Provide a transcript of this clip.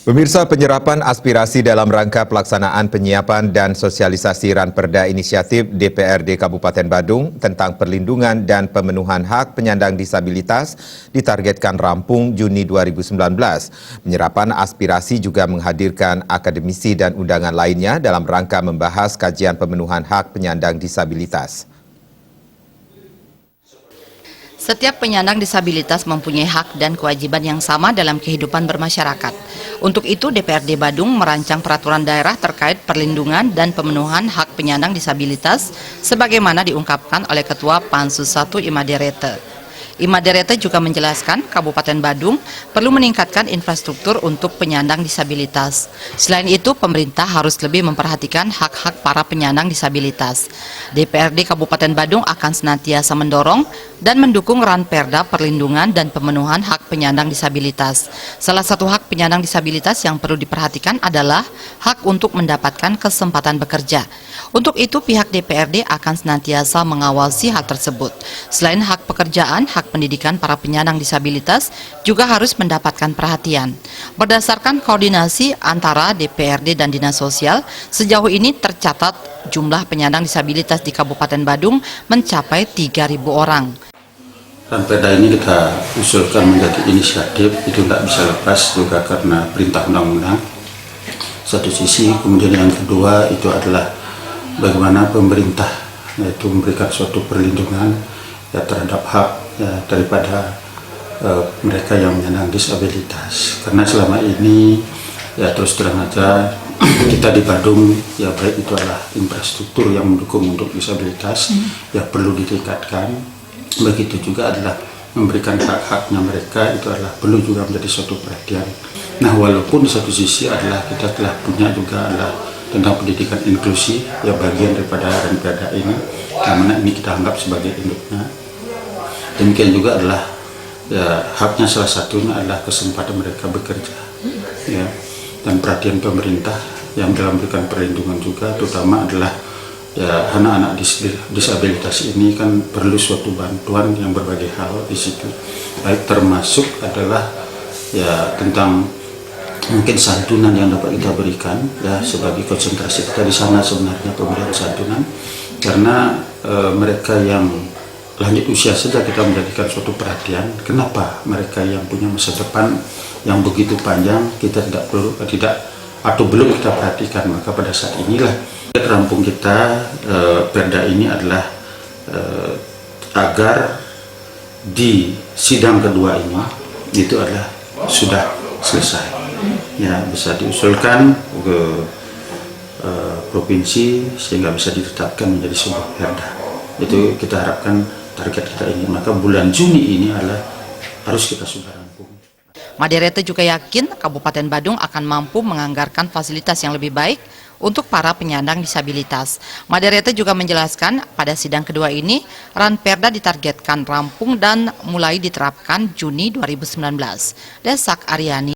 Pemirsa, penyerapan aspirasi dalam rangka pelaksanaan penyiapan dan sosialisasi Ranperda Inisiatif DPRD Kabupaten Badung tentang perlindungan dan pemenuhan hak penyandang disabilitas ditargetkan rampung Juni 2019. Penyerapan aspirasi juga menghadirkan akademisi dan undangan lainnya dalam rangka membahas kajian pemenuhan hak penyandang disabilitas. Setiap penyandang disabilitas mempunyai hak dan kewajiban yang sama dalam kehidupan bermasyarakat. Untuk itu, DPRD Badung merancang peraturan daerah terkait perlindungan dan pemenuhan hak penyandang disabilitas sebagaimana diungkapkan oleh Ketua Pansus 1 Imaderete. Imaderete juga menjelaskan Kabupaten Badung perlu meningkatkan infrastruktur untuk penyandang disabilitas. Selain itu, pemerintah harus lebih memperhatikan hak-hak para penyandang disabilitas. DPRD Kabupaten Badung akan senantiasa mendorong dan mendukung Ranperda perlindungan dan pemenuhan hak penyandang disabilitas. Salah satu hak penyandang disabilitas yang perlu diperhatikan adalah hak untuk mendapatkan kesempatan bekerja. Untuk itu, pihak DPRD akan senantiasa mengawasi hal tersebut. Selain hak pekerjaan, hak pendidikan para penyandang disabilitas juga harus mendapatkan perhatian. Berdasarkan koordinasi antara DPRD dan Dinas Sosial, sejauh ini tercatat jumlah penyandang disabilitas di Kabupaten Badung mencapai 3.000 orang. Ranperda ini kita usulkan menjadi inisiatif, itu tidak bisa lepas juga karena perintah undang-undang. Satu sisi, kemudian yang kedua itu adalah bagaimana pemerintah yaitu memberikan suatu perlindungan ya, terhadap hak ya, daripada mereka yang menyandang disabilitas. Karena selama ini ya terus terang aja kita di Badung ya baik itu adalah infrastruktur yang mendukung untuk disabilitas ya perlu ditingkatkan. Begitu juga adalah memberikan hak-haknya mereka itu adalah perlu juga menjadi suatu perhatian. Nah, walaupun di satu sisi adalah kita telah punya juga adalah tentang pendidikan inklusi ya bagian daripada Ranperda ini, yang mana ini kita anggap sebagai induknya. Demikian juga adalah ya, haknya salah satunya adalah kesempatan mereka bekerja ya, dan perhatian pemerintah yang dalam memberikan perlindungan juga terutama adalah ya anak-anak disabilitas ini kan perlu suatu bantuan yang berbagai hal di situ, baik termasuk adalah ya tentang mungkin santunan yang dapat kita berikan ya sebagai konsentrasi kita di sana sebenarnya pemberian santunan karena mereka yang lanjut usia saja kita menjadikan suatu perhatian. Kenapa mereka yang punya masa depan yang begitu panjang kita tidak atau belum kita perhatikan, maka pada saat inilah rampung kita perda ini adalah agar di sidang kedua ini itu adalah sudah selesai ya, bisa diusulkan ke provinsi sehingga bisa ditetapkan menjadi sebuah perda. Itu kita harapkan target kita ini, maka bulan Juni ini adalah harus kita sudah rampung. Maderete juga yakin Kabupaten Badung akan mampu menganggarkan fasilitas yang lebih baik untuk para penyandang disabilitas. Maderete juga menjelaskan pada sidang kedua ini, Ranperda ditargetkan rampung dan mulai diterapkan Juni 2019. Desak Aryani.